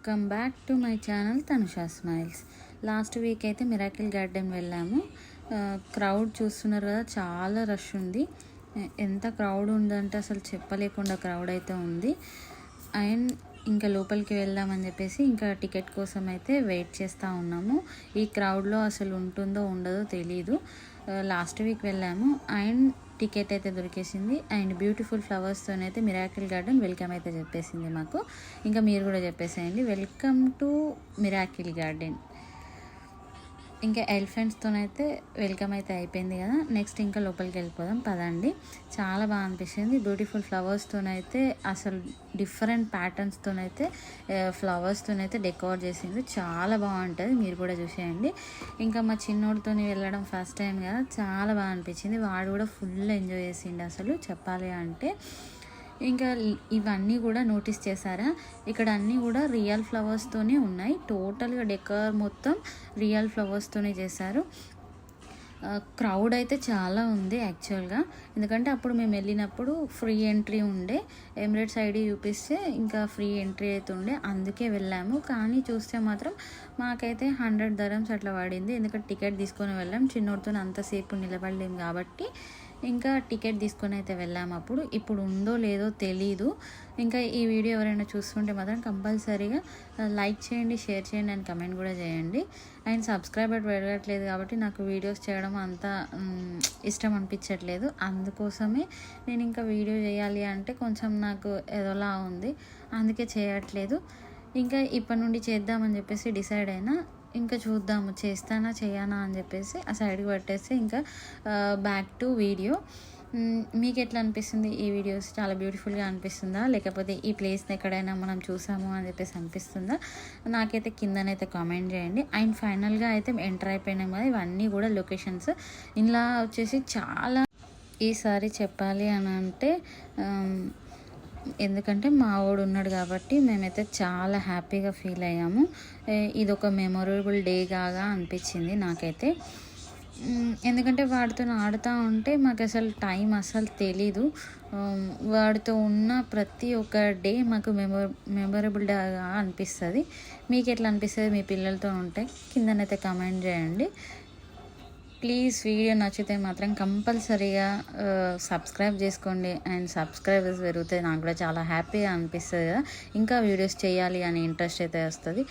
Welcome back to my channel Tanusha smiles. Last week అయితే miracle garden వెళ్ళాము. Crowd చూస్తున్నారు కదా, చాలా రష్ ఉంది. ఎంత క్రౌడ్ ఉందంటే అసలు చెప్పలేకుండా క్రౌడ్ అయితే ఉంది. అండ్ ఇంకా లోపలికి వెళ్దామని చెప్పేసి ఇంకా టికెట్ కోసం అయితే వెయిట్ చేస్తూ ఉన్నాము. ఈ క్రౌడ్లో అసలు ఉంటుందో ఉండదో తెలీదు. లాస్ట్ వీక్ వెళ్ళాము అండ్ టికెట్ అయితే దొరికేసింది. అండ్ బ్యూటిఫుల్ ఫ్లవర్స్తోనైతే మిరాకిల్ గార్డెన్ వెల్కమ్ అయితే చెప్పేసింది మాకు. ఇంకా మీరు కూడా చెప్పేసేయండి వెల్కమ్ టు మిరాకిల్ గార్డెన్. ఇంకా ఎలిఫెంట్స్తోనైతే వెల్కమ్ అయితే అయిపోయింది కదా. నెక్స్ట్ ఇంకా లోపలికి వెళ్ళిపోదాం పదండి. చాలా బాగా అనిపిస్తుంది. బ్యూటిఫుల్ ఫ్లవర్స్తోనైతే అసలు డిఫరెంట్ ప్యాటర్న్స్తోనైతే ఫ్లవర్స్తోనైతే డెకోర్ చేసింది. చాలా బాగుంటుంది, మీరు కూడా చూసేయండి. ఇంకా మా చిన్నోడితో వెళ్ళడం ఫస్ట్ టైం కదా, చాలా బాగా అనిపించింది. వాడు కూడా ఫుల్ ఎంజాయ్ చేసిండు అసలు చెప్పాలి అంటే. ఇంకా ఇవన్నీ కూడా నోటీస్ చేశారా, ఇక్కడ అన్నీ కూడా రియల్ ఫ్లవర్స్తోనే ఉన్నాయి. టోటల్గా డెకర్ మొత్తం రియల్ ఫ్లవర్స్తోనే చేశారు. క్రౌడ్ అయితే చాలా ఉంది యాక్చువల్గా, ఎందుకంటే అప్పుడు మేము వెళ్ళినప్పుడు ఫ్రీ ఎంట్రీ ఉండే. ఎమిరేట్స్ ఐడి చూపిస్తే ఇంకా ఫ్రీ ఎంట్రీ అయితే ఉండే, అందుకే వెళ్ళాము. కానీ చూస్తే మాత్రం మాకైతే 100 dirhams అట్లా పడింది. ఎందుకంటే టికెట్ తీసుకొని వెళ్ళాం, చిన్నోడితో అంతసేపు నిలబడలేము కాబట్టి ఇంకా టికెట్ తీసుకొని అయితే వెళ్ళాము. ఇప్పుడు ఉందో లేదో తెలీదు. ఇంకా ఈ వీడియో ఎవరైనా చూస్తుంటే మాత్రం కంపల్సరీగా లైక్ చేయండి, షేర్ చేయండి అండ్ కమెంట్ కూడా చేయండి. అండ్ సబ్స్క్రైబర్ పెరగట్లేదు కాబట్టి నాకు వీడియోస్ చేయడం అంత ఇష్టం అనిపించట్లేదు. అందుకోసమే నేను ఇంకా వీడియో చేయాలి అంటే కొంచెం నాకు ఏదోలా ఉంది, అందుకే చేయట్లేదు. ఇంకా ఇప్పటి నుండి చేద్దామని చెప్పేసి డిసైడ్ అయినా. ఇంకా చూద్దాము చేస్తానా చేయనా అని చెప్పేసి ఆ సైడ్కి పెట్టేసి ఇంకా బ్యాక్ టు వీడియో. మీకు ఎట్లా అనిపిస్తుంది ఈ వీడియోస్? చాలా బ్యూటిఫుల్గా అనిపిస్తుందా, లేకపోతే ఈ ప్లేస్ని ఎక్కడైనా మనం చూసాము అని చెప్పేసి అనిపిస్తుందా? నాకైతే కిందనైతే కామెంట్ చేయండి. అండ్ ఫైనల్గా అయితే ఎంటర్ అయిపోయినాం కదా, ఇవన్నీ కూడా లొకేషన్స్. ఇలా వచ్చేసి చాలా ఈసారి చెప్పాలి అని అంటే ఎందుకంటే మా వాడు ఉన్నాడు కాబట్టి మేమైతే చాలా హ్యాపీగా ఫీల్ అయ్యాము. ఇది ఒక మెమొరబుల్ డే కాగా అనిపించింది నాకైతే. ఎందుకంటే వాడితో ఆడుతూ ఉంటే మాకు అసలు టైం అసలు తెలీదు. వాడితో ఉన్న ప్రతి ఒక్క డే మాకు మెమొరబుల్ డేగా అనిపిస్తుంది. మీకు ఎట్లా అనిపిస్తుంది మీ పిల్లలతో ఉంటే? కిందనైతే కామెంట్ చేయండి ప్లీజ్. వీడియో నచ్చితే మాత్రం కంపల్సరీగా సబ్స్క్రైబ్ చేసుకోండి. అండ్ సబ్స్క్రైబర్స్ పెరిగితే నాకు కూడా చాలా హ్యాపీగా అనిపిస్తుంది కదా, ఇంకా వీడియోస్ చేయాలి అనే ఇంట్రెస్ట్ అయితే వస్తుంది.